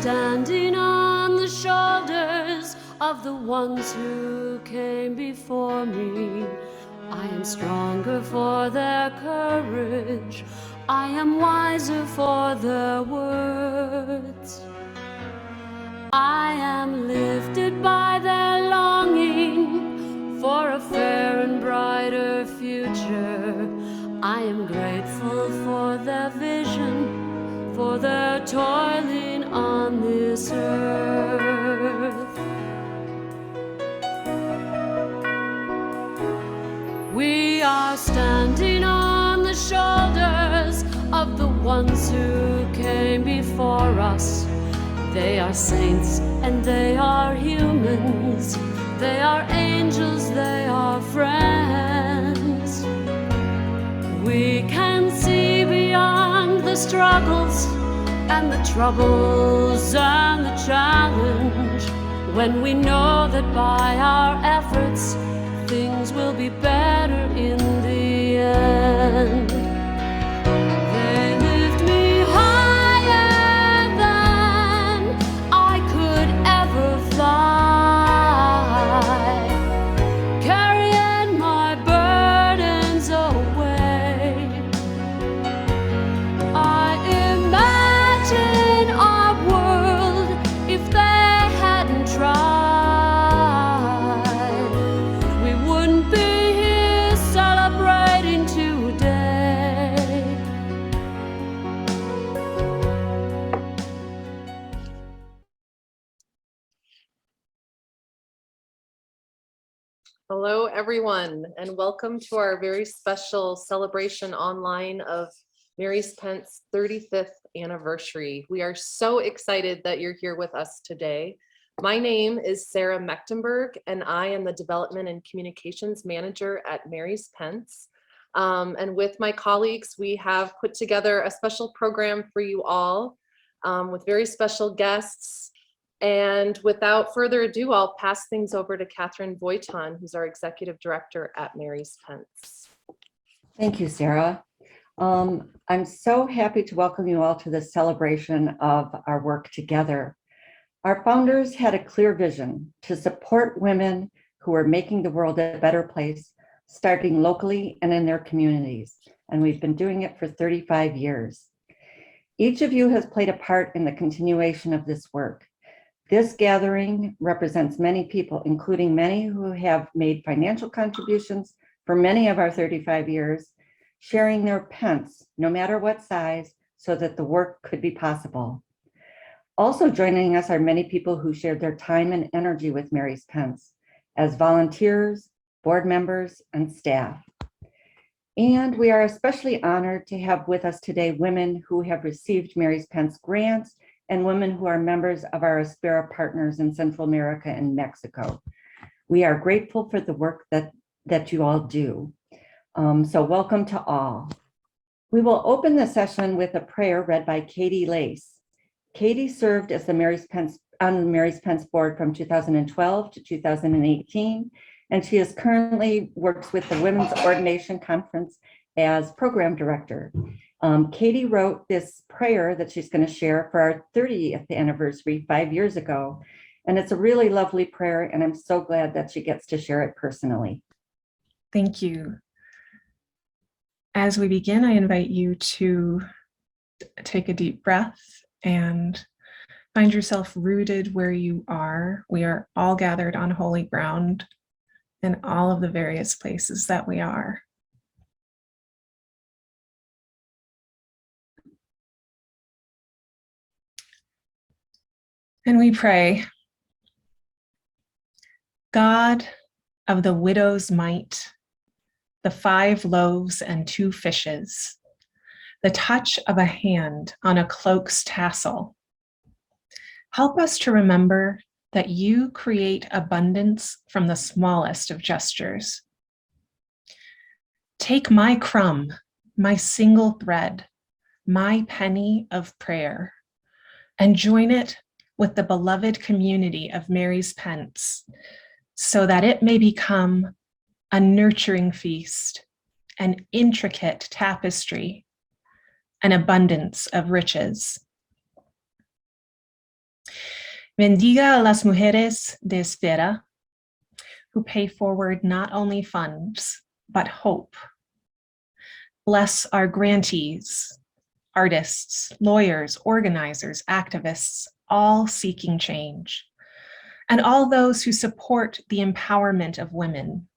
standing on the shoulders of the ones who came before me. I am stronger for their courage. I am wiser for their words. I am lifted by their longing for a fair and brighter future. I am grateful for their vision, for their toiling on this earth. We are standing on the shoulders of the ones who came before us. They are saints and they are humans. They are angels, they are friends. We can see beyond the struggles and the troubles and the challenge when we know that by our efforts things will be better in the end. They lift me higher than I could ever fly, carrying my burdens away. I imagine our world if they hadn't tried. Hello, everyone, and welcome to our very special celebration online of Mary's Pence 35th anniversary. We are so excited that you're here with us today. My name is Sarah Mechtenberg, and I am the Development and Communications Manager at Mary's Pence. And with my colleagues, we have put together a special program for you all with very special guests. And without further ado, I'll pass things over to Catherine Voiton, who's our Executive Director at Mary's Pence. Thank you, Sarah. I'm so happy to welcome you all to this celebration of our work together. Our founders had a clear vision to support women who are making the world a better place, starting locally and in their communities. And we've been doing it for 35 years. Each of you has played a part in the continuation of this work. This gathering represents many people, including many who have made financial contributions for many of our 35 years, sharing their pence, no matter what size, so that the work could be possible. Also joining us are many people who shared their time and energy with Mary's Pence as volunteers, board members, and staff. And we are especially honored to have with us today women who have received Mary's Pence grants and women who are members of our Aspera partners in Central America and Mexico. We are grateful for the work that you all do. So welcome to all. We will open the session with a prayer read by Katie Lace. Katie served as on the Mary's Pence board from 2012 to 2018, and she is currently works with the Women's Ordination Conference as program director. Katie wrote this prayer that she's going to share for our 30th anniversary 5 years ago. And it's a really lovely prayer, and I'm so glad that she gets to share it personally. Thank you. As we begin, I invite you to take a deep breath and find yourself rooted where you are. We are all gathered on holy ground in all of the various places that we are. And we pray, God of the widow's mite, the 5 loaves and 2 fishes, the touch of a hand on a cloak's tassel, help us to remember that you create abundance from the smallest of gestures. Take my crumb, my single thread, my penny of prayer, and join it with the beloved community of Mary's Pence, so that it may become a nurturing feast, an intricate tapestry, an abundance of riches. Bendiga a las mujeres de espera, who pay forward not only funds, but hope. Bless our grantees, artists, lawyers, organizers, activists, all seeking change, and all those who support the empowerment of women.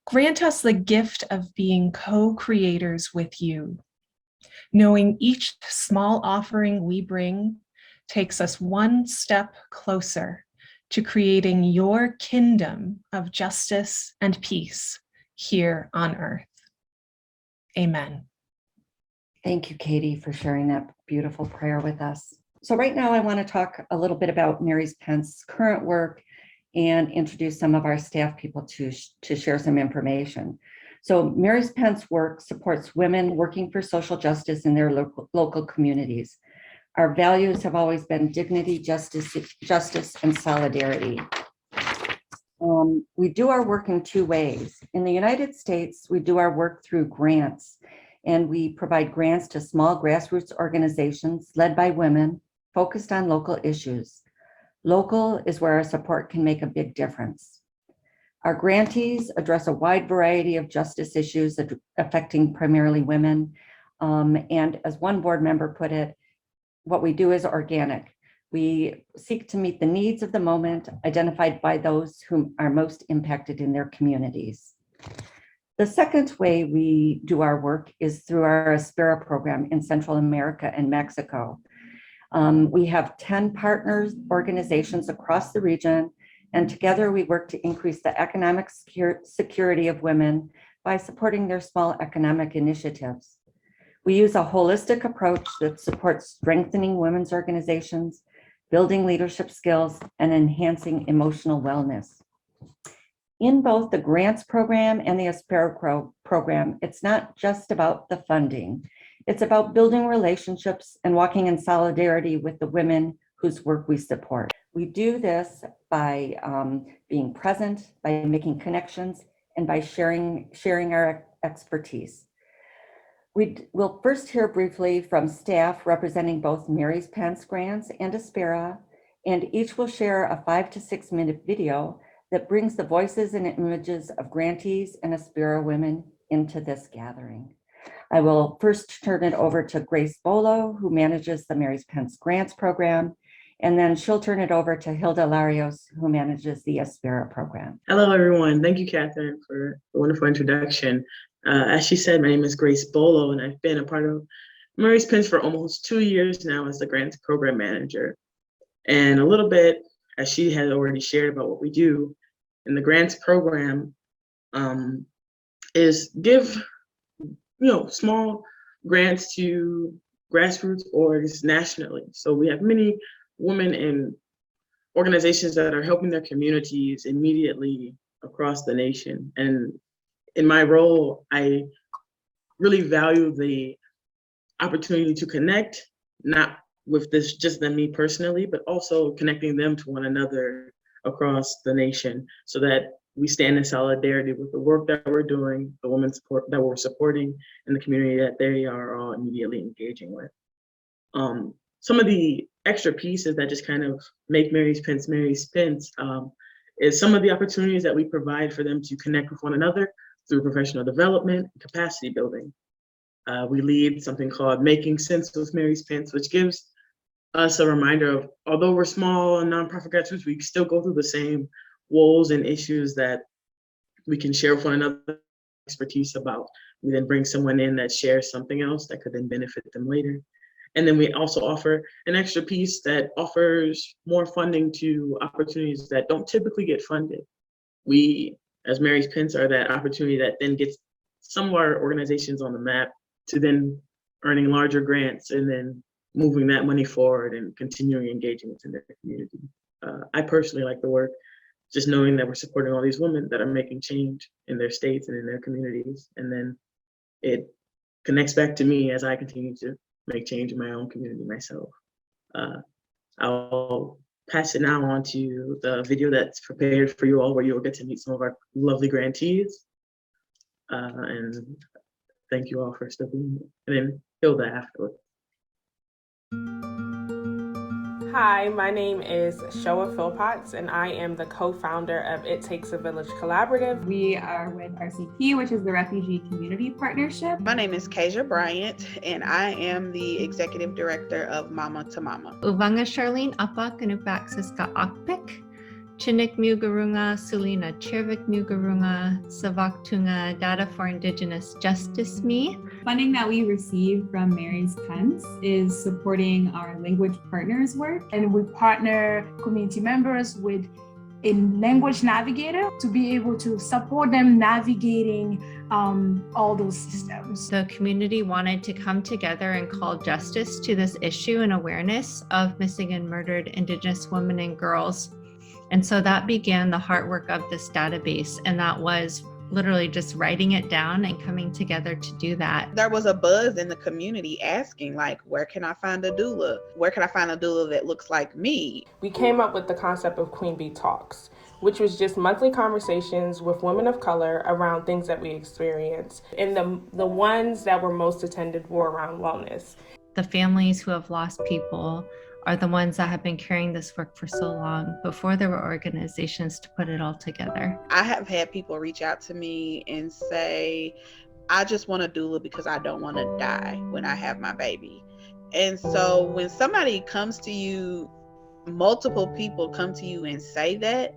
Grant us the gift of being co-creators with you, knowing each small offering we bring takes us one step closer to creating your kingdom of justice and peace here on earth. Amen. Thank you, Katie, for sharing that beautiful prayer with us. So right now I want to talk a little bit about Mary's Pence's current work and introduce some of our staff people to share some information. So Mary's Pence work supports women working for social justice in their local communities. Our values have always been dignity, justice, and solidarity. We do our work in two ways. In the United States, we do our work through grants, and we provide grants to small grassroots organizations led by women focused on local issues. Local is where our support can make a big difference. Our grantees address a wide variety of justice issues affecting primarily women. And as one board member put it, what we do is organic. We seek to meet the needs of the moment identified by those who are most impacted in their communities. The second way we do our work is through our Aspera program in Central America and Mexico. We have 10 partners organizations across the region, and together we work to increase the economic security of women by supporting their small economic initiatives. We use a holistic approach that supports strengthening women's organizations, building leadership skills, and enhancing emotional wellness. In both the grants program and the Aspera program, it's not just about the funding. It's about building relationships and walking in solidarity with the women whose work we support. We do this by being present, by making connections, and by sharing our expertise. We'll first hear briefly from staff representing both Mary's Pence grants and Aspera, and each will share a 5 to 6 minute video that brings the voices and images of grantees and Aspera women into this gathering. I will first turn it over to Grace Bolo, who manages the Mary's Pence Grants program, and then she'll turn it over to Hilda Larios, who manages the Aspera program. Hello, everyone. Thank you, Catherine, for the wonderful introduction. As she said, my name is Grace Bolo, and I've been a part of Mary's Pence for almost 2 years now as the grants program manager. And a little bit, as she had already shared about what we do in the grants program, is give small grants to grassroots orgs nationally. So we have many women in organizations that are helping their communities immediately across the nation. And in my role, I really value the opportunity to connect, not with just me personally, but also connecting them to one another across the nation so that we stand in solidarity with the work that we're doing, the women support that we're supporting, and the community that they are all immediately engaging with. Some of the extra pieces that just kind of make Mary's Pence, is some of the opportunities that we provide for them to connect with one another through professional development and capacity building. We lead something called Making Sense with Mary's Pence, which gives us a reminder of, although we're small and nonprofit grassroots, we still go through the same woes and issues that we can share with one another expertise about. We then bring someone in that shares something else that could then benefit them later. And then we also offer an extra piece that offers more funding to opportunities that don't typically get funded. We, as Mary's Pence, are that opportunity that then gets some of our organizations on the map to then earning larger grants and then moving that money forward and continuing engaging within their community. I personally like the work, just knowing that we're supporting all these women that are making change in their states and in their communities. And then it connects back to me as I continue to make change in my own community myself. I'll pass it now on to the video that's prepared for you all, where you'll get to meet some of our lovely grantees. And thank you all for still being here. And then Hilda afterwards. Hi, my name is Shoa Philpotts, and I am the co-founder of It Takes a Village Collaborative. We are with RCP, which is the Refugee Community Partnership. My name is Kasia Bryant, and I am the Executive Director of Mama to Mama. Uvanga Charlene Apak Anupak Siska Akpik, Chinik Mugarunga, Sulina Chirvik Mugarunga, Savaktunga, Data for Indigenous Justice Me. Funding that we receive from Mary's Pence is supporting our language partners work. And we partner community members with a language navigator to be able to support them navigating all those systems. The community wanted to come together and call justice to this issue and awareness of missing and murdered Indigenous women and girls. And so that began the heart work of this database. And that was literally just writing it down and coming together to do that. There was a buzz in the community asking, like, where can I find a doula? Where can I find a doula that looks like me? We came up with the concept of Queen Bee Talks, which was just monthly conversations with women of color around things that we experience. And the ones that were most attended were around wellness. The families who have lost people are the ones that have been carrying this work for so long before there were organizations to put it all together. I have had people reach out to me and say, I just want a doula because I don't want to die when I have my baby. And so when somebody comes to you, multiple people come to you and say that,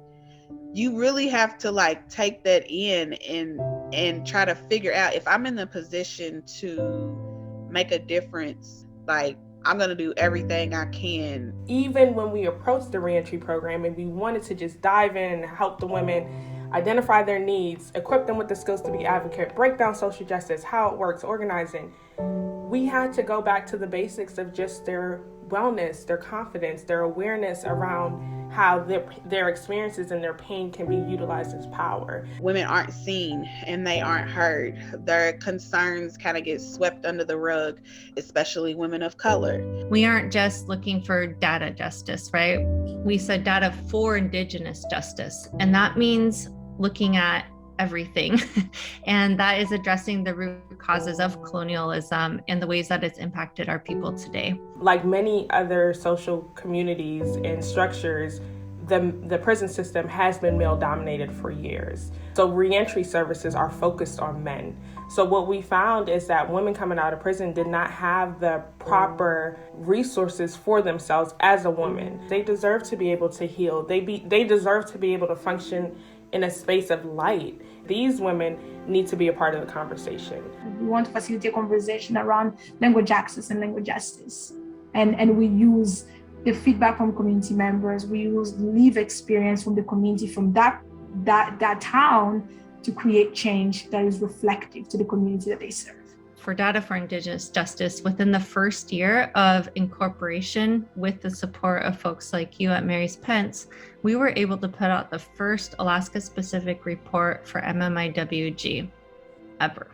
you really have to like take that in and try to figure out, if I'm in the position to make a difference, like, I'm going to do everything I can. Even when we approached the reentry program and we wanted to just dive in and help the women identify their needs, equip them with the skills to be advocate, break down social justice, how it works, organizing, we had to go back to the basics of just their wellness, their confidence, their awareness around how their experiences and their pain can be utilized as power. Women aren't seen and they aren't heard. Their concerns kind of get swept under the rug, especially women of color. We aren't just looking for data justice, right? We said data for Indigenous justice, and that means looking at everything. And that is addressing the root causes of colonialism and the ways that it's impacted our people today. Like many other social communities and structures, the prison system has been male dominated for years. So reentry services are focused on men. So what we found is that women coming out of prison did not have the proper resources for themselves as a woman. They deserve to be able to heal. They deserve to be able to function in a space of light. These women need to be a part of the conversation. We want to facilitate conversation around language access and language justice. And we use the feedback from community members. We use lived experience from the community, from that town, to create change that is reflective to the community that they serve. For Data for Indigenous Justice, within the first year of incorporation, with the support of folks like you at Mary's Pence, we were able to put out the first Alaska-specific report for MMIWG ever.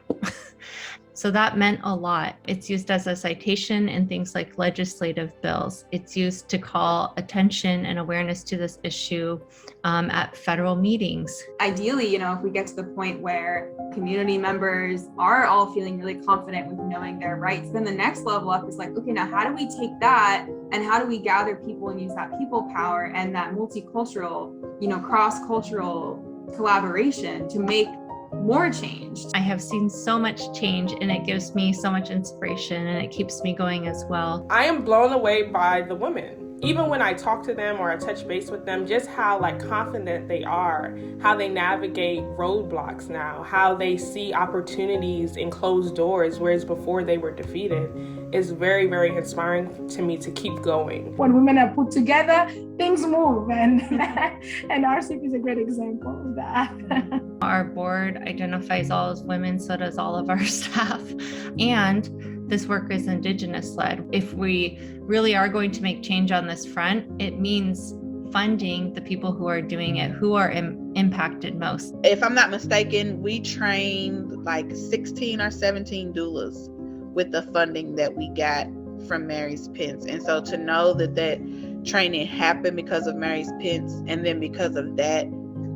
So that meant a lot. It's used as a citation in things like legislative bills. It's used to call attention and awareness to this issue at federal meetings. Ideally, if we get to the point where community members are all feeling really confident with knowing their rights, then the next level up is like, okay, now how do we take that and how do we gather people and use that people power and that multicultural, cross-cultural collaboration to make more change? I have seen so much change, and it gives me so much inspiration, and it keeps me going as well. I am blown away by the women. Even when I talk to them or I touch base with them, just how confident they are, how they navigate roadblocks now, how they see opportunities in closed doors, whereas before they were defeated, is very, very inspiring to me to keep going. When women are put together, things move, and RCP is a great example of that. Our board identifies all as women, so does all of our staff. And this work is Indigenous-led. If we really are going to make change on this front, it means funding the people who are doing it, who are impacted most. If I'm not mistaken, we trained like 16 or 17 doulas with the funding that we got from Mary's Pence. And so to know that training happened because of Mary's Pence, and then because of that,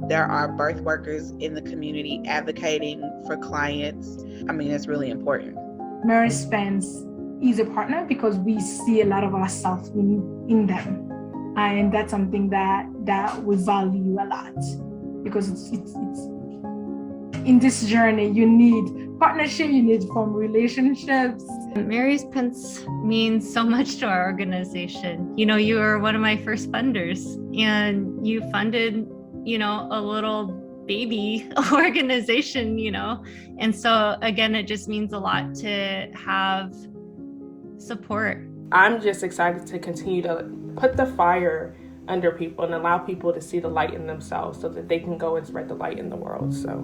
there are birth workers in the community advocating for clients. That's really important. Mary's Pence is a partner because we see a lot of ourselves in them. And that's something that we value a lot, because it's in this journey, you need partnership, you need from relationships. Mary's Pence means so much to our organization. You know, you were one of my first funders, and you funded, you know, a little baby organization, you know. And so again, it just means a lot to have support. I'm just excited to continue to put the fire under people and allow people to see the light in themselves so that they can go and spread the light in the world. So,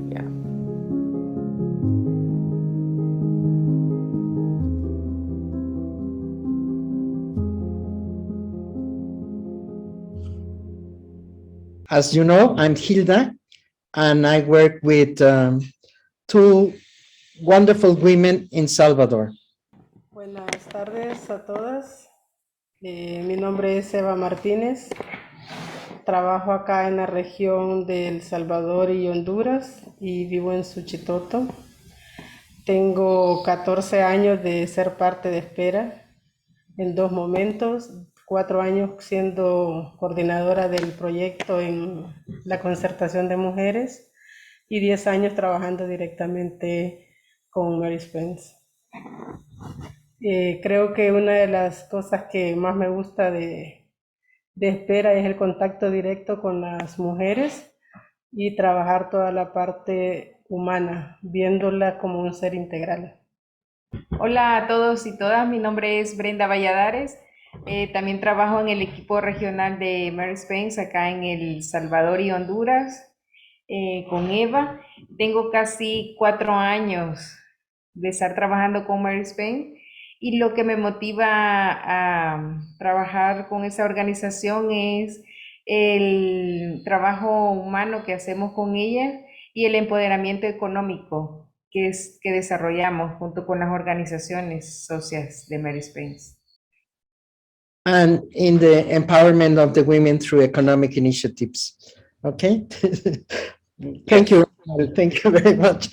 yeah. As you know, I'm Hilda, and I work with two wonderful women in Salvador. Buenas tardes a todas. Mi nombre es Eva Martínez. Trabajo acá en la región de El Salvador y Honduras y vivo en Suchitoto. Tengo 14 años de ser parte de Espera en dos momentos, 4 años siendo coordinadora del proyecto en la concertación de mujeres y 10 años trabajando directamente con Mary Pence. Creo que una de las cosas que más me gusta de Espera es el contacto directo con las mujeres y trabajar toda la parte humana, viéndola como un ser integral. Hola a todos y todas, mi nombre es Brenda Valladares. También trabajo en el equipo regional de Mary Pence acá en El Salvador y Honduras con Eva. Tengo casi 4 años de estar trabajando con Mary Pence, y lo que me motiva a trabajar con esa organización es el trabajo humano que hacemos con ella y el empoderamiento económico que desarrollamos junto con las organizaciones socias de Mary Pence. And in the empowerment of the women through economic initiatives. Okay. Thank you. Thank you very much.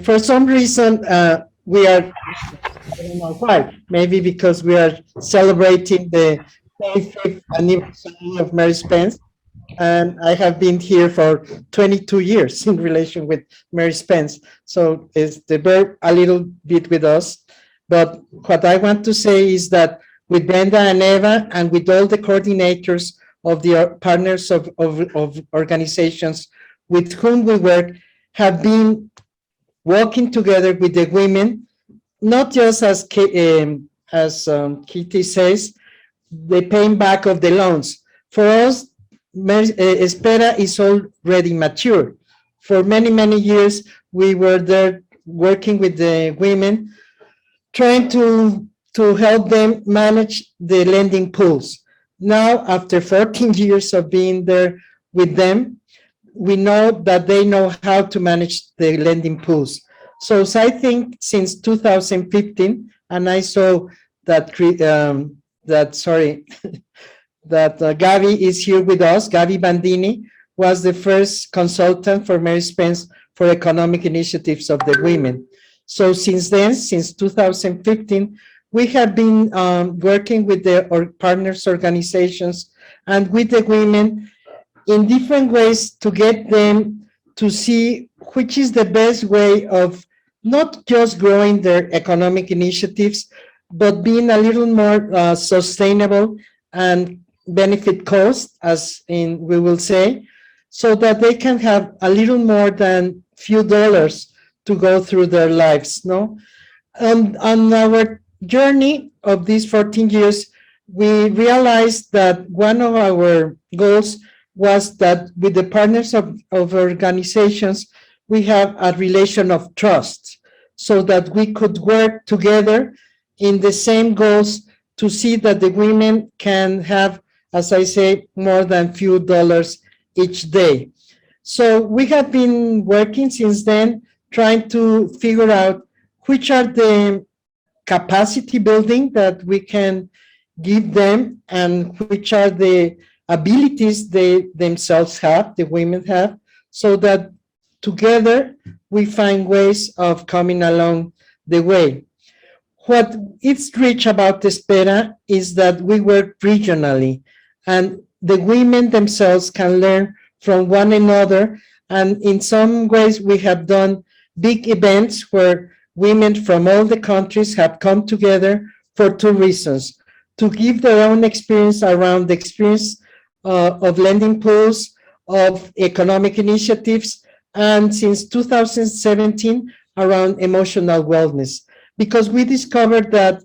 For some reason, we are, I don't know why, maybe because we are celebrating the 25th anniversary of Mary Pence. And I have been here for 22 years in relation with Mary Pence. So they bear a little bit with us. But what I want to say is that with Brenda and Eva and with all the coordinators of the partners of organizations with whom we work, have been working together with the women, not just as Kitty says, the paying back of the loans. For us, Espera is already mature. For many, many years, we were there working with the women, trying to help them manage the lending pools. Now, after 14 years of being there with them, we know that they know how to manage the lending pools. So I think since 2015, and I saw that that Gavi is here with us. Gavi Bandini was the first consultant for Mary Pence for economic initiatives of the women. So since then, since 2015, we have been working with the partners organizations and with the women in different ways to get them to see which is the best way of not just growing their economic initiatives, but being a little more sustainable and benefit cost, as in we will say, so that they can have a little more than few dollars to go through their lives. No, on our journey of these 14 years, we realized that one of our goals was that with the partners of organizations, we have a relation of trust so that we could work together in the same goals to see that the women can have, as I say, more than few dollars each day. So we have been working since then, trying to figure out which are the capacity building that we can give them and which are the abilities they themselves have, the women have, so that together we find ways of coming along the way. what it's rich about Espera is that we work regionally, and the women themselves can learn from one another. And in some ways, we have done big events where women from all the countries have come together for two reasons: to give their own experience around the experience of lending pools, of economic initiatives, and since 2017, around emotional wellness. Because we discovered that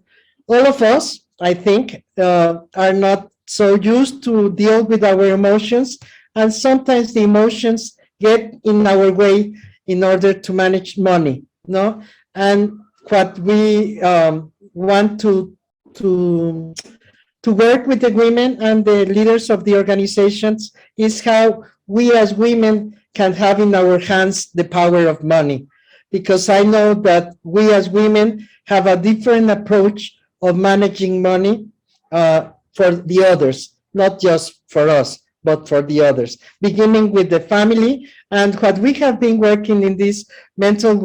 all of us, I think, are not so used to deal with our emotions, and sometimes the emotions get in our way in order to manage money, no? And what we want to to work with the women and the leaders of the organizations is how we as women can have in our hands the power of money. Because I know that we as women have a different approach of managing money for the others, not just for us, but for the others, beginning with the family. And what we have been working in these emotional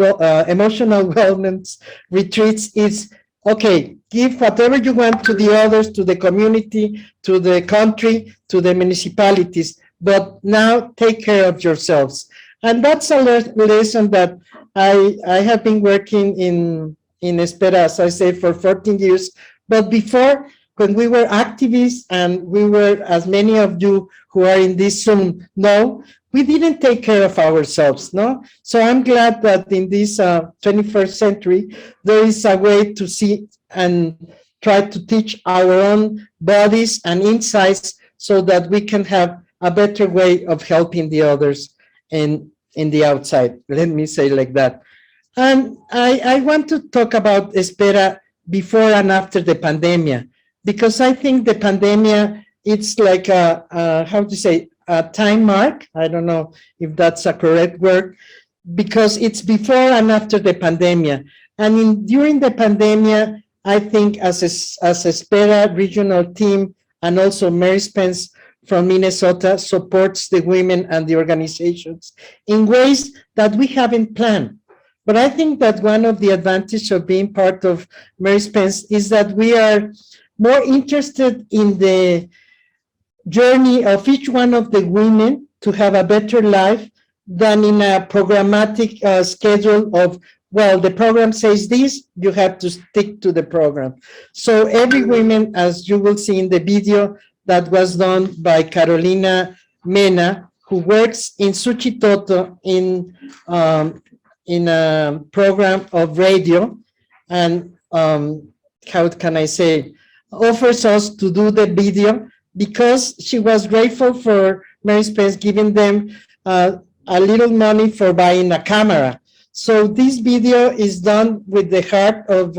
wellness retreats is, okay, give whatever you want to the others, to the community, to the country, to the municipalities, but now take care of yourselves. And that's a lesson that I have been working in Espera, as I say, for 14 years. But before, when we were activists, and we were, as many of you who are in this Zoom know, we didn't take care of ourselves, no? So I'm glad that in this 21st century, there is a way to see and try to teach our own bodies and insights so that we can have a better way of helping the others in the outside. Let me say like that. And I want to talk about Espera before and after the pandemic, because I think the pandemic, it's like how to say, a time mark. I don't know if that's a correct word, because it's before and after the pandemic. And during the pandemic, I think as Espera regional team, and also Mary Spence from Minnesota supports the women and the organizations in ways that we haven't planned. But I think that one of the advantages of being part of Mary Spence is that we are more interested in the journey of each one of the women to have a better life than in a programmatic schedule of, well, the program says this, you have to stick to the program. So every woman, as you will see in the video that was done by Carolina Mena, who works in Suchitoto in a program of radio, and how can I say, offers us to do the video because she was grateful for Mary Spence giving them a little money for buying a camera. So this video is done with the heart of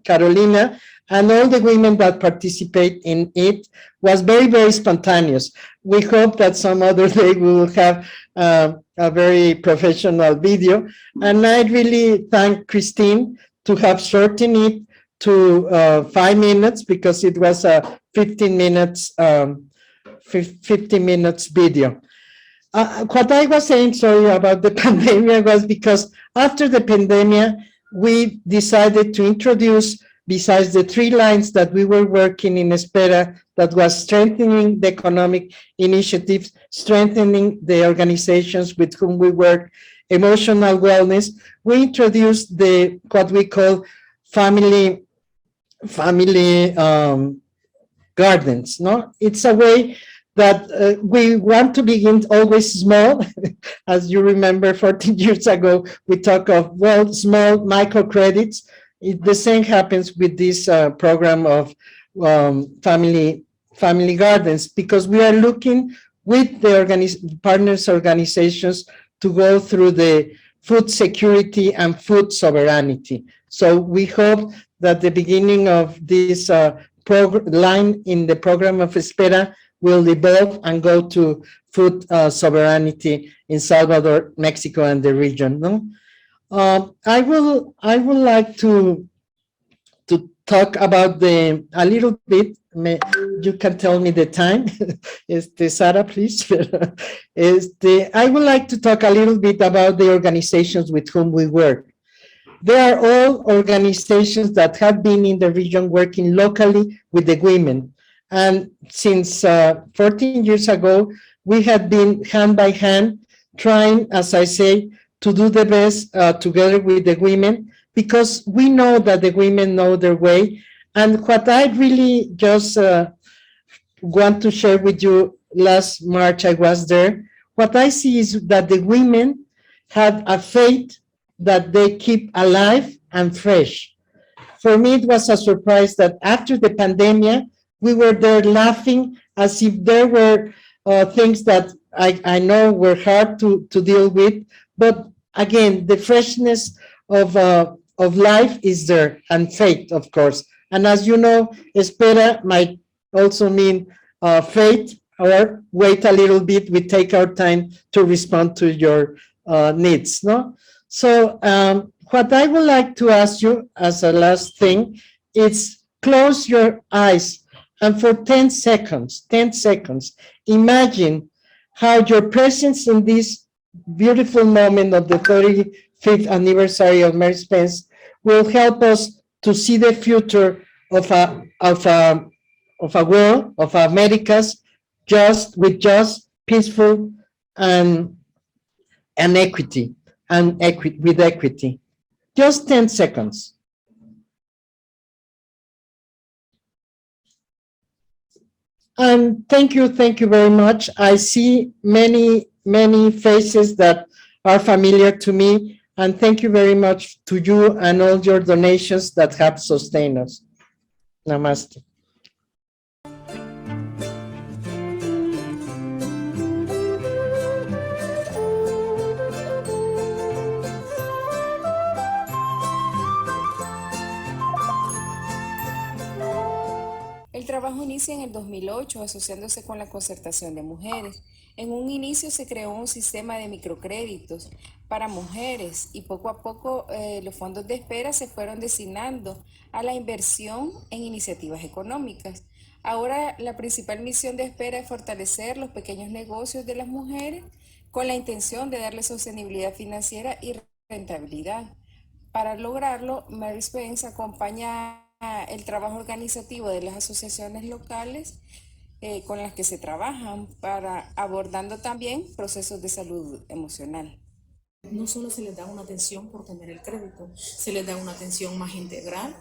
Carolina, and all the women that participate in it was very, very spontaneous. We hope that some other day we will have a very professional video. And I really thank Christine to have shortened it to 5 minutes, because it was a 15 minutes video. What I was saying, sorry, about the pandemic was because after the pandemic, we decided to introduce, besides the 3 lines that we were working in Espera, that was strengthening the economic initiatives, strengthening the organizations with whom we work, emotional wellness, we introduced the what we call family gardens. No, it's a way that we want to begin always small. As you remember, 14 years ago, we talk of, well, small microcredits. The same happens with this program of family gardens, because we are looking with the partners organizations to go through the food security and food sovereignty. So we hope that the beginning of this line in the program of Espera will evolve and go to food sovereignty in Salvador, Mexico, and the region. No? I would like to talk about a little bit. You can tell me the time. Sara, please. I would like to talk a little bit about the organizations with whom we work. They are all organizations that have been in the region working locally with the women. And since 14 years ago, we have been hand by hand trying, as I say, to do the best together with the women, because we know that the women know their way. And what I really just want to share with you, last March I was there, what I see is that the women have a faith that they keep alive and fresh. For me, it was a surprise that after the pandemic, we were there laughing as if there were things that I know were hard to deal with. But again, the freshness of life is there, and faith, of course. And as you know, espera might also mean faith, or wait a little bit, we take our time to respond to your needs, no? So what I would like to ask you as a last thing is close your eyes and for 10 seconds, imagine how your presence in this beautiful moment of the 35th anniversary of Mary Spence will help us to see the future of a world, of Americas, just, peaceful, and equity, with equity. Just 10 seconds. And thank you very much. I see many faces that are familiar to me, and thank you very much to you and all your donations that have sustained us. Namaste. El trabajo inicia en el 2008 asociándose con la concertación de mujeres. En un inicio se creó un sistema de microcréditos para mujeres y poco a poco los fondos de espera se fueron destinando a la inversión en iniciativas económicas. Ahora la principal misión de espera es fortalecer los pequeños negocios de las mujeres con la intención de darle sostenibilidad financiera y rentabilidad. Para lograrlo, Mary Spence acompaña el trabajo organizativo de las asociaciones locales con las que se trabajan, para abordando también procesos de salud emocional. No solo se les da una atención por tener el crédito, se les da una atención más integral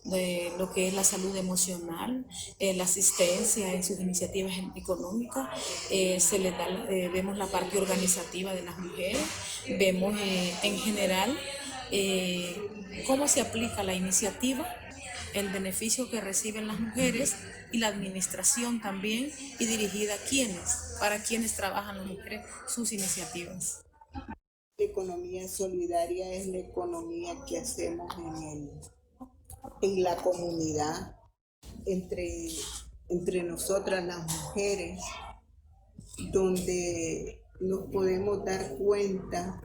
de lo que es la salud emocional, la asistencia en sus iniciativas económicas, vemos la parte organizativa de las mujeres, vemos en general cómo se aplica la iniciativa, el beneficio que reciben las mujeres y la administración también, y dirigida a para quienes trabajan las mujeres, sus iniciativas. La economía solidaria es la economía que hacemos en la comunidad, entre nosotras las mujeres, donde nos podemos dar cuenta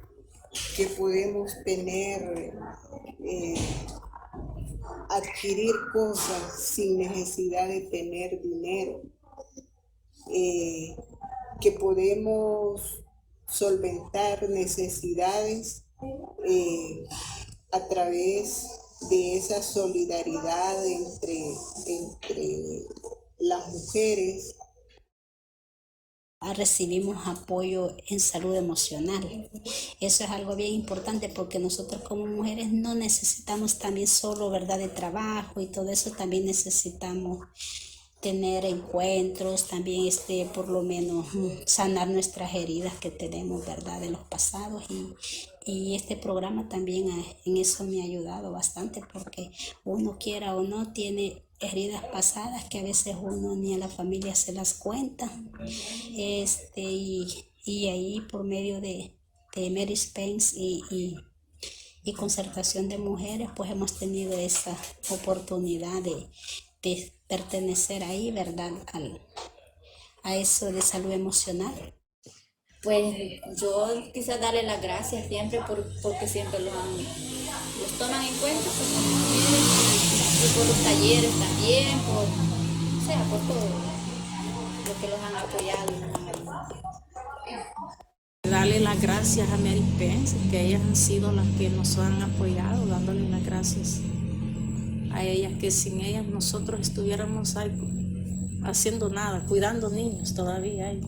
que podemos adquirir cosas sin necesidad de tener dinero, que podemos solventar necesidades a través de esa solidaridad entre las mujeres. Recibimos apoyo en salud emocional. Eso es algo bien importante porque nosotros como mujeres no necesitamos también solo, ¿verdad?, de trabajo y todo eso, también necesitamos tener encuentros, también por lo menos sanar nuestras heridas que tenemos, ¿verdad?, de los pasados, y este programa también en eso me ha ayudado bastante, porque uno quiera o no tiene heridas pasadas que a veces uno ni a la familia se las cuenta, y ahí por medio de Mary Spence y concertación de mujeres, pues hemos tenido esa oportunidad de pertenecer ahí, ¿verdad?, a eso de salud emocional. Pues yo quisiera darle las gracias siempre porque siempre los toman en cuenta, pues, como mujeres, y por los talleres también, por todo lo que los han apoyado y nos han ayudado. darle las gracias a Mary Pence, que ellas han sido las que nos han apoyado, dándole las gracias a ellas, que sin ellas nosotros estuviéramos ahí haciendo nada, cuidando niños todavía ahí.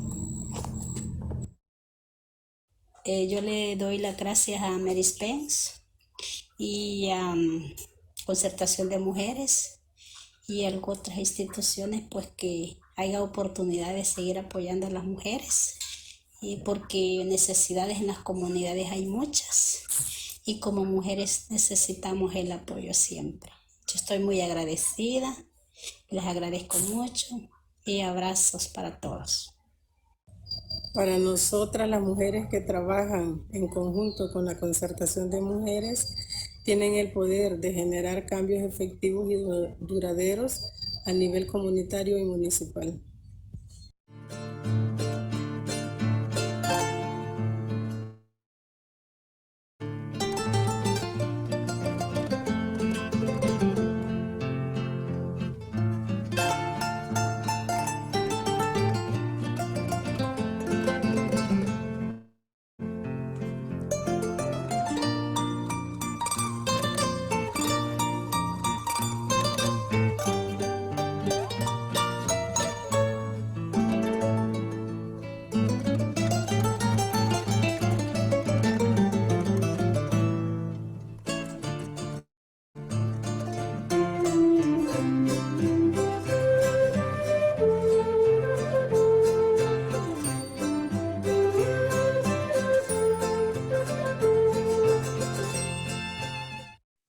Yo le doy las gracias a Mary Pence y a Concertación de Mujeres y a otras instituciones, pues que haya oportunidad de seguir apoyando a las mujeres, y porque necesidades en las comunidades hay muchas y como mujeres necesitamos el apoyo siempre. Yo estoy muy agradecida, les agradezco mucho y abrazos para todos. Para nosotras, las mujeres que trabajan en conjunto con la Concertación de Mujeres, tienen el poder de generar cambios efectivos y duraderos a nivel comunitario y municipal.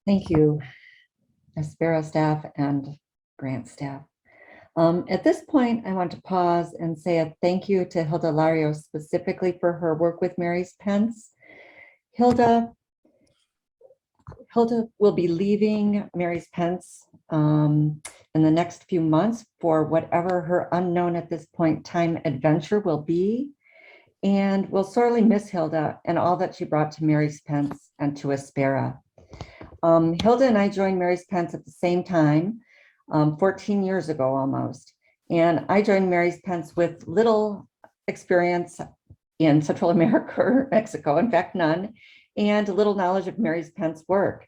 Thank you, Aspera staff and grant staff. At this point, I want to pause and say a thank you to Hilda Lario specifically for her work with Mary's Pence. Hilda will be leaving Mary's Pence in the next few months for whatever her unknown at this point time adventure will be. And we'll sorely miss Hilda and all that she brought to Mary's Pence and to Aspera. Hilda and I joined Mary's Pence at the same time, 14 years ago almost. And I joined Mary's Pence with little experience in Central America or Mexico, in fact, none, and little knowledge of Mary's Pence work.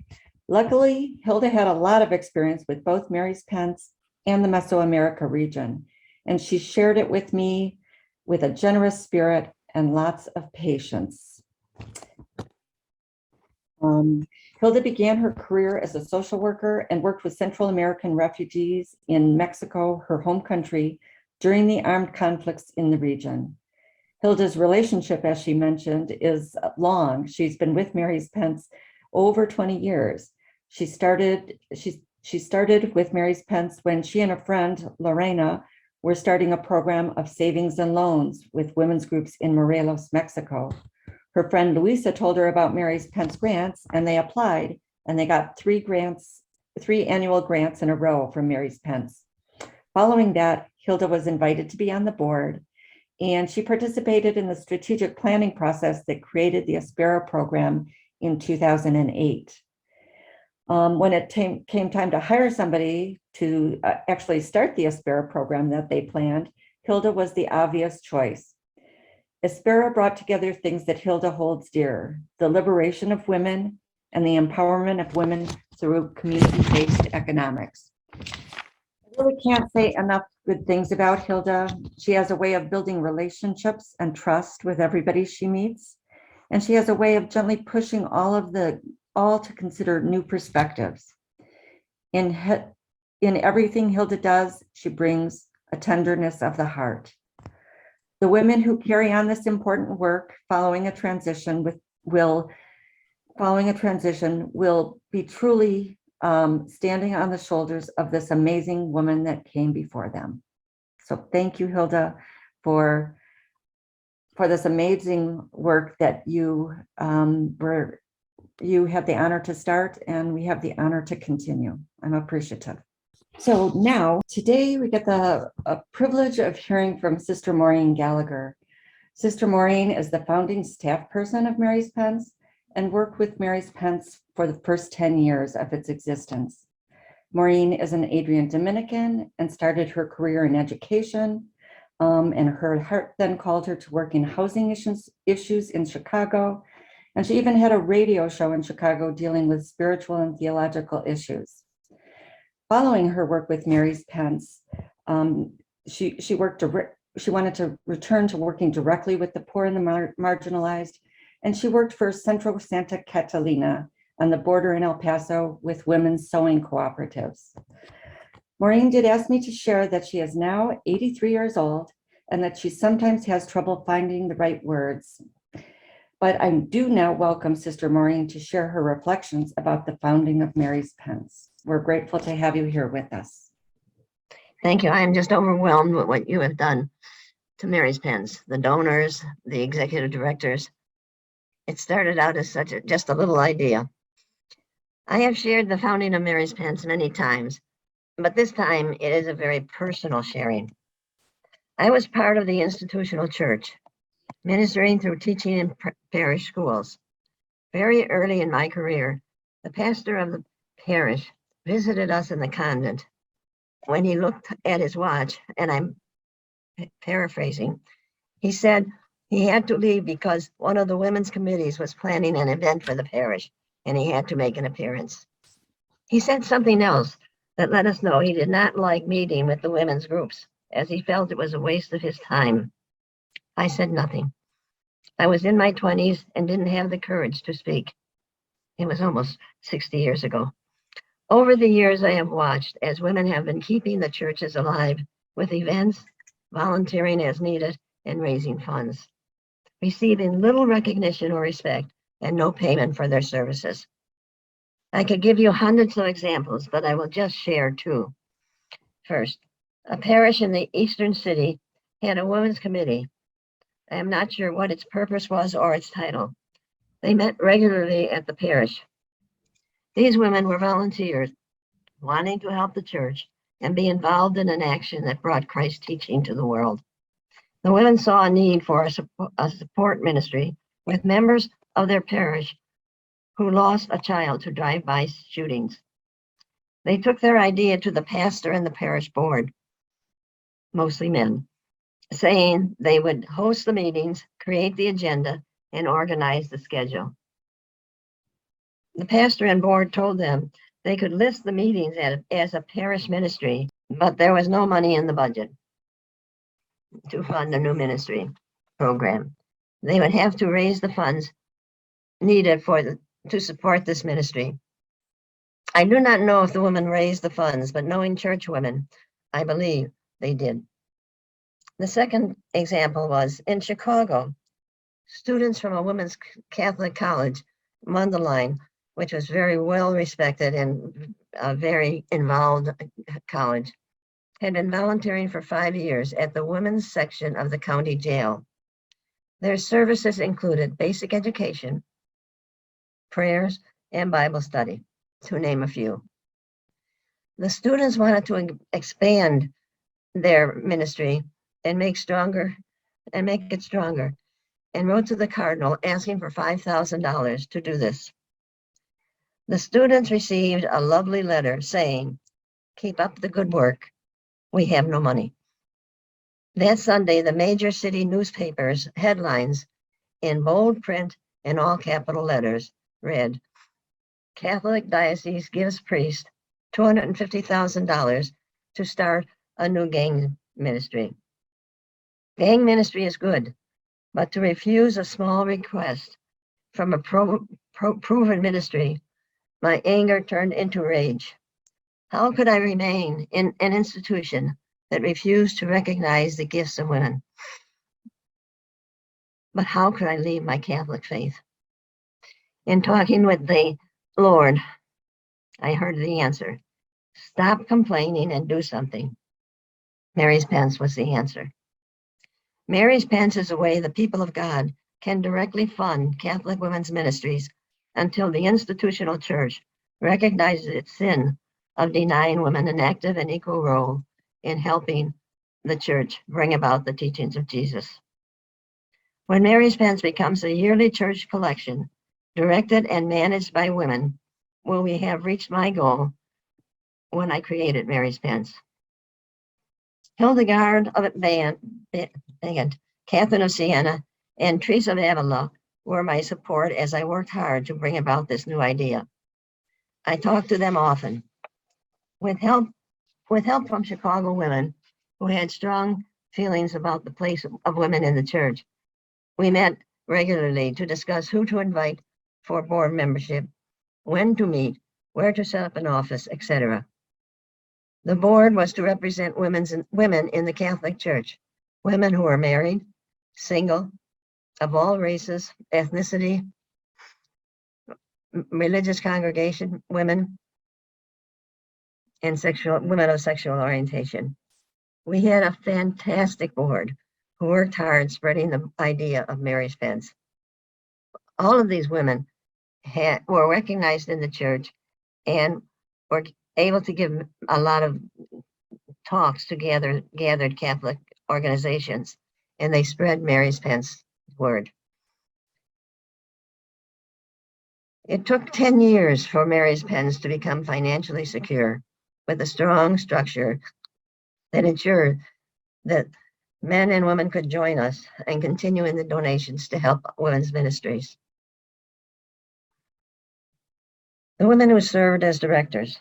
Luckily, Hilda had a lot of experience with both Mary's Pence and the Mesoamerica region, and she shared it with me with a generous spirit and lots of patience. Hilda began her career as a social worker and worked with Central American refugees in Mexico, her home country, during the armed conflicts in the region. Hilda's relationship, as she mentioned, is long. She's been with Mary's Pence over 20 years. She started with Mary's Pence when she and a friend, Lorena, were starting a program of savings and loans with women's groups in Morelos, Mexico. Her friend Luisa told her about Mary's Pence grants, and they applied, and they got three annual grants in a row from Mary's Pence. Following that, Hilda was invited to be on the board, and she participated in the strategic planning process that created the Aspera program in 2008. When it came time to hire somebody to actually start the Aspera program that they planned, Hilda was the obvious choice. Aspera brought together things that Hilda holds dear: the liberation of women and the empowerment of women through community-based economics. I really can't say enough good things about Hilda. She has a way of building relationships and trust with everybody she meets, and she has a way of gently pushing all to consider new perspectives. In everything Hilda does, she brings a tenderness of the heart. The women who carry on this important work following a transition will be truly standing on the shoulders of this amazing woman that came before them. So thank you, Hilda, for this amazing work that you have the honor to start, and we have the honor to continue. I'm appreciative. So now, today we get the privilege of hearing from Sister Maureen Gallagher. Sister Maureen is the founding staff person of Mary's Pence and worked with Mary's Pence for the first 10 years of its existence. Maureen is an Adrian Dominican and started her career in education, and her heart then called her to work in housing issues in Chicago. And she even had a radio show in Chicago dealing with spiritual and theological issues. Following her work with Mary's Pence, she wanted to return to working directly with the poor and the marginalized, and she worked for Centro Santa Catalina on the border in El Paso with women's sewing cooperatives. Maureen did ask me to share that she is now 83 years old and that she sometimes has trouble finding the right words. But I do now welcome Sister Maureen to share her reflections about the founding of Mary's Pence. We're grateful to have you here with us. Thank you. I am just overwhelmed with what you have done to Mary's Pence, the donors, the executive directors. It started out as just a little idea. I have shared the founding of Mary's Pence many times, but this time it is a very personal sharing. I was part of the institutional church, ministering through teaching in parish schools. Very early in my career, the pastor of the parish visited us in the convent. When he looked at his watch, and I'm paraphrasing, he said he had to leave because one of the women's committees was planning an event for the parish, and he had to make an appearance. He said something else that let us know he did not like meeting with the women's groups, as he felt it was a waste of his time. I said nothing. I was in my 20s and didn't have the courage to speak. It was almost 60 years ago. Over the years, I have watched as women have been keeping the churches alive with events, volunteering as needed, and raising funds, receiving little recognition or respect and no payment for their services. I could give you hundreds of examples, but I will just share two. First, a parish in the eastern city had a women's committee. I am not sure what its purpose was or its title. They met regularly at the parish. These women were volunteers wanting to help the church and be involved in an action that brought Christ's teaching to the world. The women saw a need for a support ministry with members of their parish who lost a child to drive-by shootings. They took their idea to the pastor and the parish board, mostly men, saying they would host the meetings, create the agenda, and organize the schedule. The pastor and board told them they could list the meetings as a parish ministry, but there was no money in the budget to fund a new ministry program. They would have to raise the funds needed to support this ministry. I do not know if the women raised the funds, but knowing church women, I believe they did. The second example was in Chicago. Students from a women's Catholic college, Mundelein, which was very well respected and a very involved college, had been volunteering for 5 years at the women's section of the county jail. Their services included basic education, prayers, and Bible study, to name a few. The students wanted to expand their ministry and make it stronger, and wrote to the cardinal asking for $5,000 to do this. The students received a lovely letter saying, "Keep up the good work. We have no money." That Sunday, the major city newspapers' headlines in bold print and all capital letters read, "Catholic Diocese gives priest $250,000 to start a new gang ministry." Gang ministry is good, but to refuse a small request from a proven ministry, my anger turned into rage. How could I remain in an institution that refused to recognize the gifts of women? But how could I leave my Catholic faith? In talking with the Lord, I heard the answer. Stop complaining and do something. Mary's Pence was the answer. Mary's Pence is a way the people of God can directly fund Catholic women's ministries until the institutional church recognizes its sin of denying women an active and equal role in helping the church bring about the teachings of Jesus. When Mary's Pence becomes a yearly church collection, directed and managed by women, will we have reached my goal when I created Mary's Pence? Hildegard of Catherine of Siena, and Teresa of Avila were my support as I worked hard to bring about this new idea. I talked to them often. With help from Chicago women who had strong feelings about the place of women in the church, we met regularly to discuss who to invite for board membership, when to meet, where to set up an office, etc. The board was to represent women in the Catholic Church, women who are married, single, of all races, ethnicity, religious congregation, women, and women of sexual orientation. We had a fantastic board who worked hard spreading the idea of Mary's Pence. All of these women were recognized in the church and were able to give a lot of talks to gathered Catholic organizations, and they spread Mary's Pence word. It took 10 years for Mary's Pence to become financially secure with a strong structure that ensured that men and women could join us and continue in the donations to help women's ministries. The women who served as directors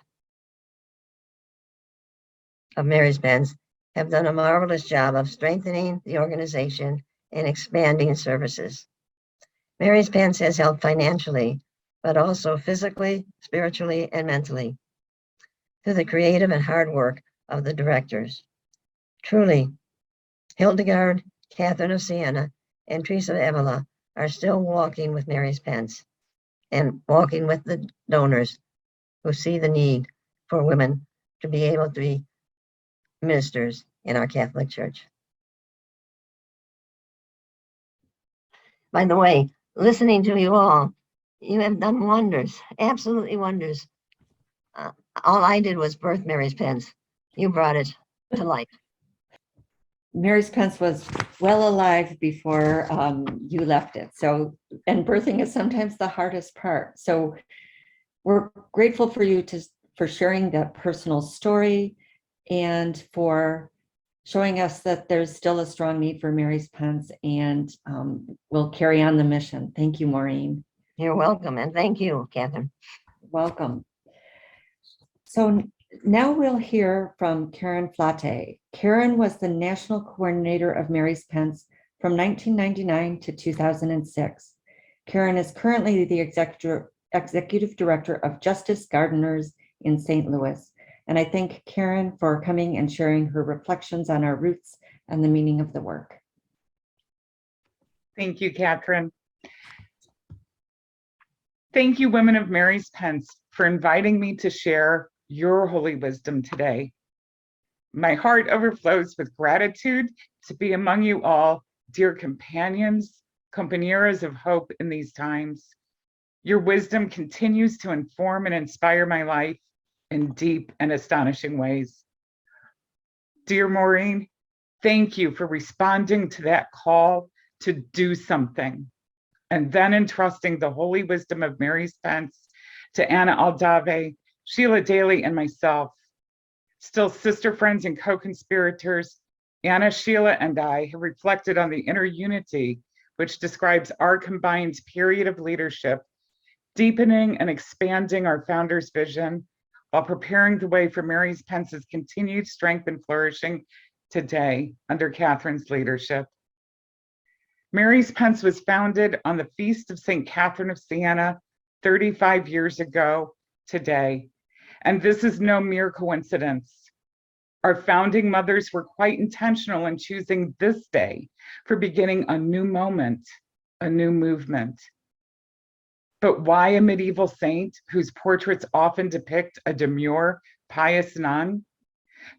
of Mary's Pence have done a marvelous job of strengthening the organization and expanding services. Mary's Pence has helped financially, but also physically, spiritually, and mentally through the creative and hard work of the directors. Truly, Hildegard, Catherine of Siena, and Teresa of Avila are still walking with Mary's Pence and walking with the donors who see the need for women to be able to be ministers in our Catholic Church. By the way, listening to you all, you have done wonders, absolutely wonders. All I did was birth Mary's Pence. You brought it to life. Mary's Pence was well alive before you left it. So, and birthing is sometimes the hardest part. So we're grateful for you for sharing that personal story and for showing us that there's still a strong need for Mary's Pence, and we'll carry on the mission. Thank you, Maureen. You're welcome, and thank you, Catherine. Welcome. So now we'll hear from Karen Flate. Karen was the national coordinator of Mary's Pence from 1999 to 2006. Karen is currently the executive director of Justice Gardeners in St. Louis. And I thank Karen for coming and sharing her reflections on our roots and the meaning of the work. Thank you, Catherine. Thank you, Women of Mary's Pence, for inviting me to share your holy wisdom today. My heart overflows with gratitude to be among you all, dear companions, compañeras of hope in these times. Your wisdom continues to inform and inspire my life in deep and astonishing ways. Dear Maureen, thank you for responding to that call to do something, and then entrusting the holy wisdom of Mary's Pence to Anna Aldave, Sheila Daly, and myself. Still sister friends and co-conspirators, Anna, Sheila, and I have reflected on the inner unity which describes our combined period of leadership, deepening and expanding our founder's vision while preparing the way for Mary's Pence's continued strength and flourishing today under Catherine's leadership. Mary's Pence was founded on the Feast of St. Catherine of Siena 35 years ago today, and this is no mere coincidence. Our founding mothers were quite intentional in choosing this day for beginning a new moment, a new movement. But why a medieval saint whose portraits often depict a demure, pious nun?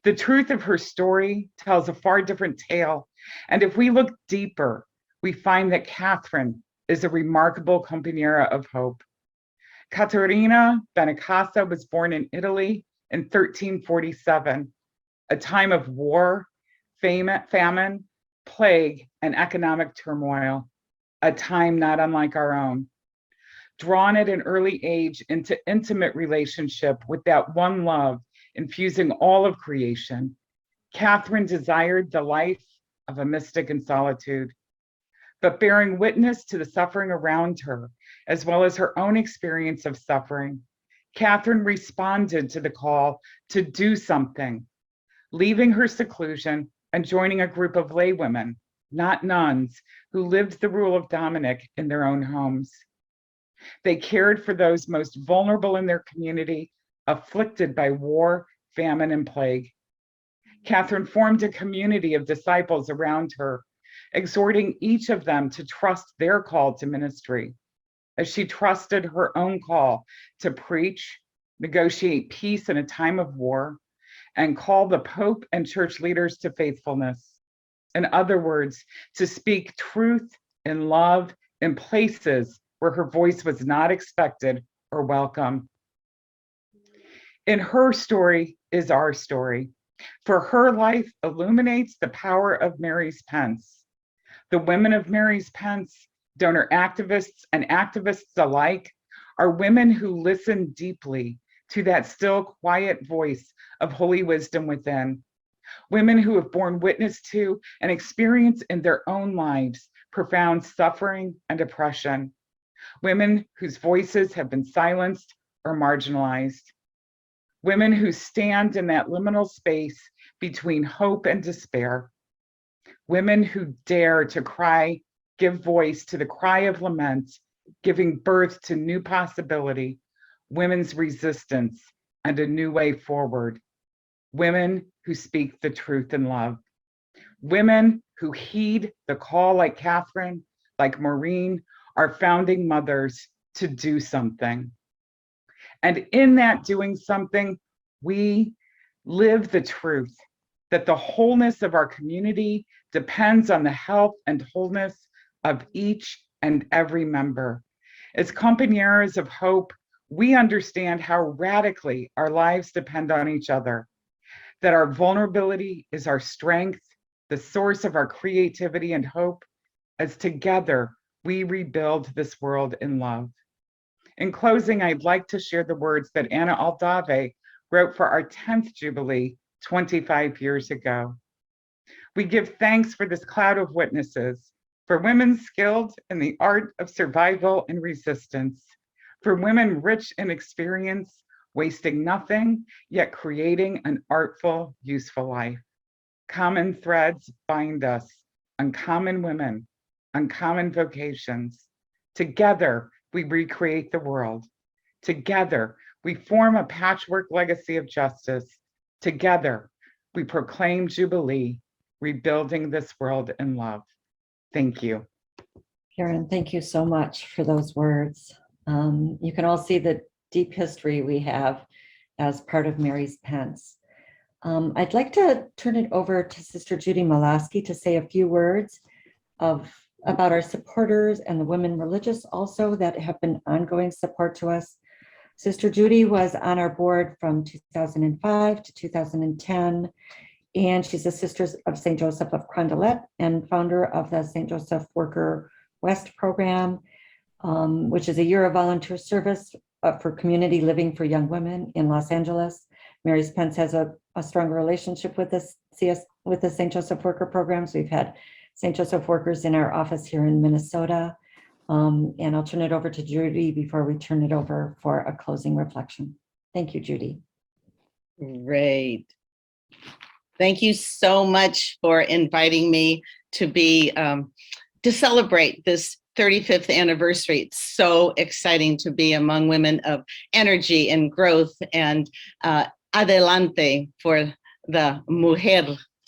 The truth of her story tells a far different tale, and if we look deeper, we find that Catherine is a remarkable compañera of hope. Caterina Benincasa was born in Italy in 1347, a time of war, famine, plague, and economic turmoil, a time not unlike our own. Drawn at an early age into intimate relationship with that one love infusing all of creation, Catherine desired the life of a mystic in solitude, but bearing witness to the suffering around her, as well as her own experience of suffering, Catherine responded to the call to do something, leaving her seclusion and joining a group of laywomen, not nuns, who lived the rule of Dominic in their own homes. They cared for those most vulnerable in their community, afflicted by war, famine, and plague. Catherine formed a community of disciples around her, exhorting each of them to trust their call to ministry, as she trusted her own call to preach, negotiate peace in a time of war, and call the Pope and church leaders to faithfulness. In other words, to speak truth in love in places where her voice was not expected or welcome. In her story is our story, for her life illuminates the power of Mary's Pence. The women of Mary's Pence, donor activists and activists alike, are women who listen deeply to that still quiet voice of holy wisdom within. Women who have borne witness to and experienced in their own lives profound suffering and oppression. Women whose voices have been silenced or marginalized. Women who stand in that liminal space between hope and despair. Women who dare to cry, give voice to the cry of lament, giving birth to new possibility, women's resistance, and a new way forward. Women who speak the truth in love. Women who heed the call like Catherine, like Maureen, our founding mothers, to do something. And in that doing something, we live the truth that the wholeness of our community depends on the health and wholeness of each and every member. As compañeras of hope, we understand how radically our lives depend on each other, that our vulnerability is our strength, the source of our creativity and hope, as together we rebuild this world in love. In closing, I'd like to share the words that Anna Aldave wrote for our 10th Jubilee 25 years ago. We give thanks for this cloud of witnesses, for women skilled in the art of survival and resistance, for women rich in experience, wasting nothing, yet creating an artful, useful life. Common threads bind us, uncommon women, uncommon vocations. Together, we recreate the world. Together, we form a patchwork legacy of justice. Together, we proclaim Jubilee, rebuilding this world in love. Thank you. Karen, thank you so much for those words. You can all see the deep history we have as part of Mary's Pence. I'd like to turn it over to Sister Judy Malaski to say a few words about our supporters and the women religious also that have been ongoing support to us. Sister Judy was on our board from 2005 to 2010, and she's a Sister of St. Joseph of Carondelet and founder of the St. Joseph Worker West program, which is a year of volunteer service for community living for young women in Los Angeles. Mary's Pence has a strong relationship with the St. Joseph Worker programs. We've had St. Joseph Workers in our office here in Minnesota. And I'll turn it over to Judy before we turn it over for a closing reflection. Thank you, Judy. Great. Thank you so much for inviting me to celebrate this 35th anniversary. It's so exciting to be among women of energy and growth and adelante for the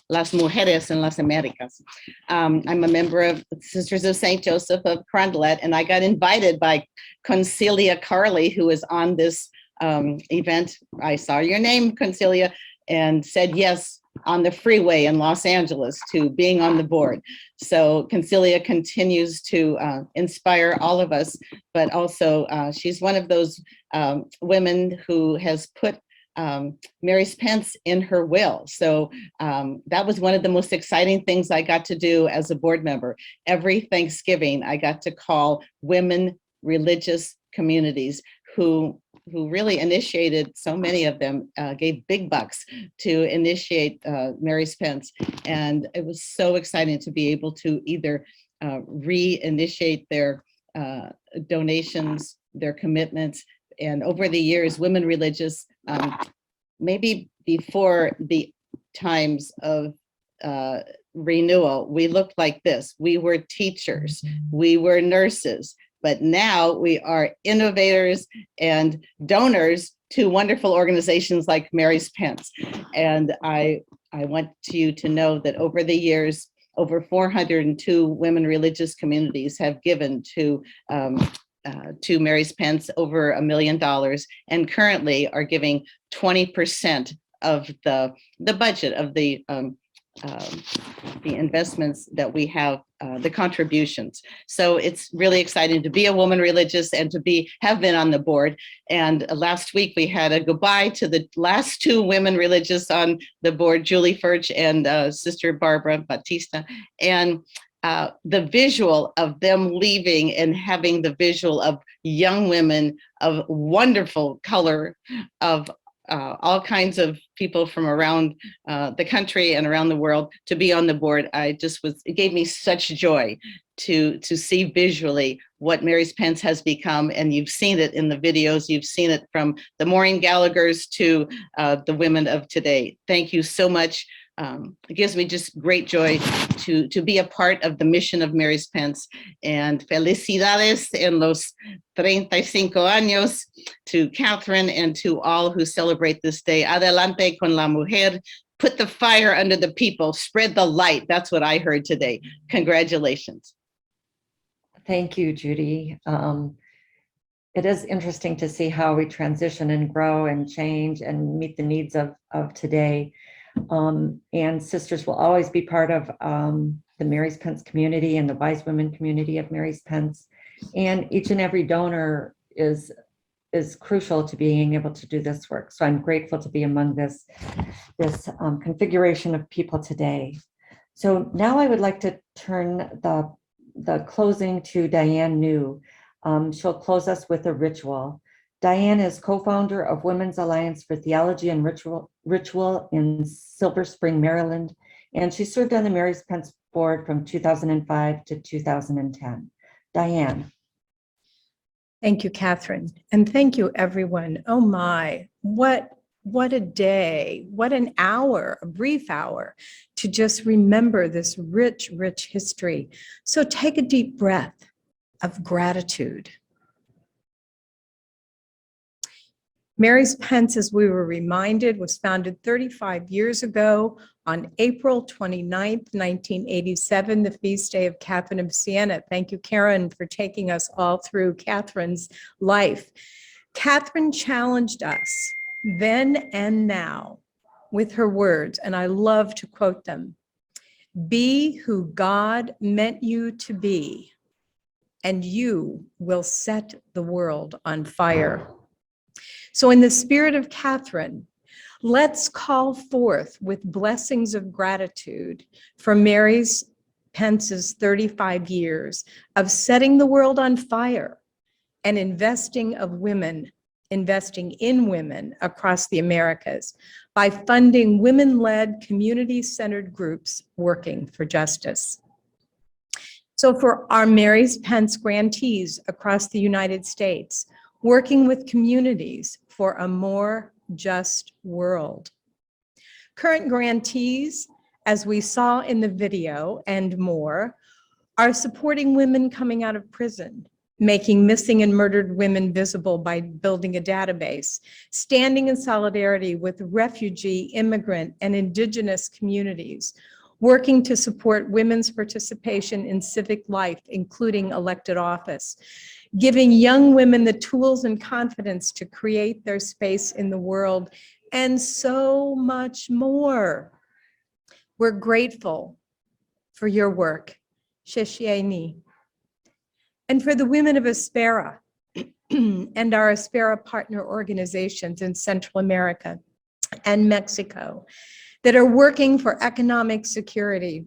las mujeres en las Americas. I'm a member of Sisters of St. Joseph of Carondelet, and I got invited by Concilia Carley, who is on this event. I saw your name, Concilia, and said yes on the freeway in Los Angeles to being on the board. So Concilia continues to inspire all of us, but also she's one of those women who has put Mary's Pence in her will. So that was one of the most exciting things I got to do as a board member. Every Thanksgiving, I got to call women religious communities who who really initiated, so many of them gave big bucks to initiate Mary's Pence. And it was so exciting to be able to either reinitiate their donations, their commitments. And over the years, Women Religious, maybe before the times of renewal, we looked like this. We were teachers, we were nurses, but now we are innovators and donors to wonderful organizations like Mary's Pence. And I want you to know that over the years, over 402 women religious communities have given to Mary's Pence over $1 million, and currently are giving 20% of the budget of the investments that we have, the contributions. So it's really exciting to be a woman religious and to have been on the board. And last week we had a goodbye to the last 2 women religious on the board, Julie Furch and Sister Barbara Batista. And the visual of them leaving and having the visual of young women of wonderful color, of all kinds of people from around the country and around the world to be on the board. It gave me such joy to see visually what Mary's Pence has become. And you've seen it in the videos, you've seen it from the Maureen Gallaghers to the women of today. Thank you so much. It gives me just great joy to be a part of the mission of Mary's Pence, and felicidades en los 35 años to Catherine and to all who celebrate this day. Adelante con la mujer. Put the fire under the people, spread the light. That's what I heard today. Congratulations. Thank you, Judy. It is interesting to see how we transition and grow and change and meet the needs of today. And sisters will always be part of the Mary's Pence community and the Wise Women community of Mary's Pence. And each and every donor is crucial to being able to do this work. So I'm grateful to be among this configuration of people today. So now I would like to turn the closing to Diane New. She'll close us with a ritual. Diane is co-founder of Women's Alliance for Theology and Ritual in Silver Spring, Maryland, and she served on the Mary's Pence board from 2005 to 2010. Diane. Thank you, Catherine, and thank you, everyone. Oh my, what a day, what an hour, a brief hour to just remember this rich, rich history. So take a deep breath of gratitude. Mary's Pence, as we were reminded, was founded 35 years ago on April 29th, 1987, the feast day of Catherine of Siena. Thank you, Karen, for taking us all through Catherine's life. Catherine challenged us then and now with her words, and I love to quote them. Be who God meant you to be, and you will set the world on fire. So in the spirit of Catherine, let's call forth with blessings of gratitude for Mary's Pence's 35 years of setting the world on fire and investing in women across the Americas by funding women-led, community-centered groups working for justice. So for our Mary's Pence grantees across the United States, working with communities for a more just world. Current grantees, as we saw in the video and more, are supporting women coming out of prison, making missing and murdered women visible by building a database, standing in solidarity with refugee, immigrant, and indigenous communities, working to support women's participation in civic life, including elected office, giving young women the tools and confidence to create their space in the world, and so much more. We're grateful for your work, Sheshieni, and for the women of Aspera and our Aspera partner organizations in Central America and Mexico that are working for economic security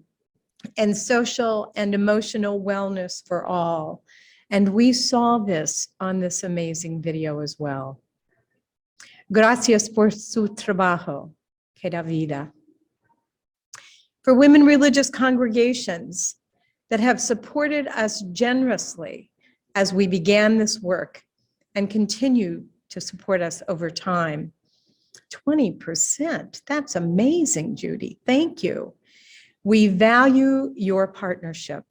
and social and emotional wellness for all. And we saw this on this amazing video as well. Gracias por su trabajo. Que da vida. For women religious congregations that have supported us generously as we began this work and continue to support us over time. 20%, that's amazing, Judy. Thank you. We value your partnership.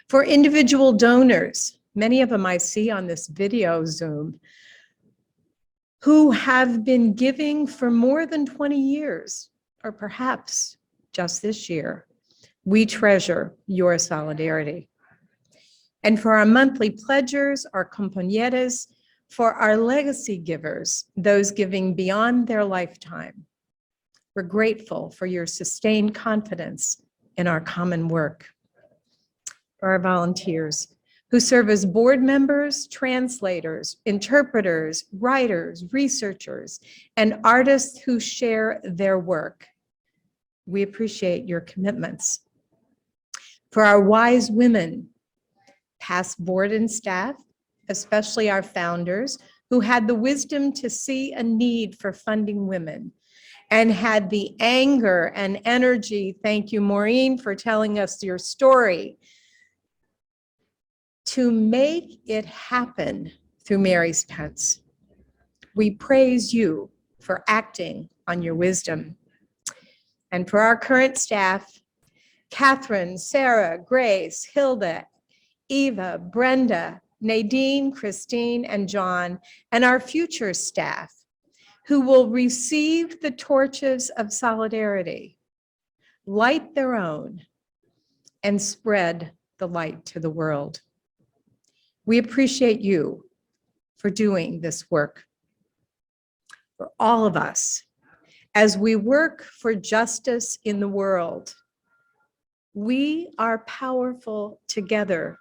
For individual donors, many of them I see on this video Zoom, who have been giving for more than 20 years, or perhaps just this year, we treasure your solidarity. And for our monthly pledgers, our compañeras, for our legacy givers, those giving beyond their lifetime, we're grateful for your sustained confidence in our common work. For our volunteers who serve as board members, translators, interpreters, writers, researchers, and artists who share their work, we appreciate your commitments. For our wise women, past board and staff, especially our founders, who had the wisdom to see a need for funding women and had the anger and energy, thank you, Maureen, for telling us your story, to make it happen through Mary's Pence. We praise you for acting on your wisdom. And for our current staff, Catherine, Sarah, Grace, Hilda, Eva, Brenda, Nadine, Christine, and John, and our future staff who will receive the torches of solidarity, light their own, and spread the light to the world. We appreciate you for doing this work. For all of us, as we work for justice in the world, we are powerful together,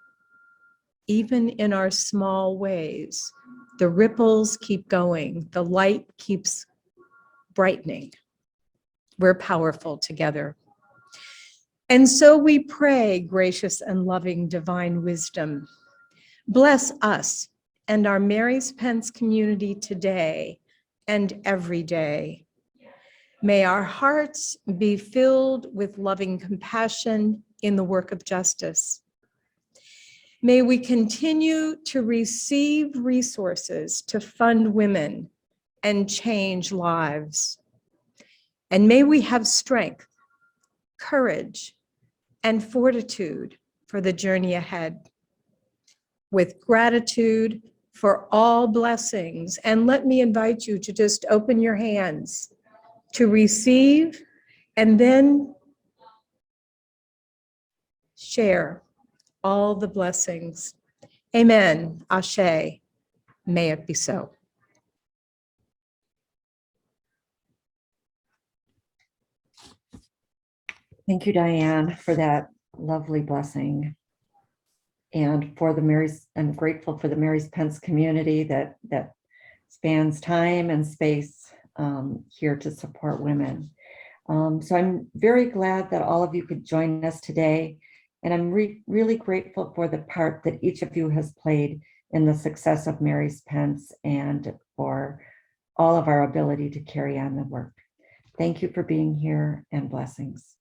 even in our small ways. The ripples keep going, the light keeps brightening. We're powerful together. And so we pray, gracious and loving divine wisdom, bless us and our Mary's Pence community today and every day. May our hearts be filled with loving compassion in the work of justice. May we continue to receive resources to fund women and change lives. And may we have strength, courage, and fortitude for the journey ahead. With gratitude for all blessings. And let me invite you to just open your hands to receive and then share all the blessings. Amen. Ashe. May it be so. Thank you, Diane, for that lovely blessing. And for the Mary's, I'm grateful for the Mary's Pence community that spans time and space here to support women. So I'm very glad that all of you could join us today. And I'm really grateful for the part that each of you has played in the success of Mary's Pence and for all of our ability to carry on the work. Thank you for being here, and blessings.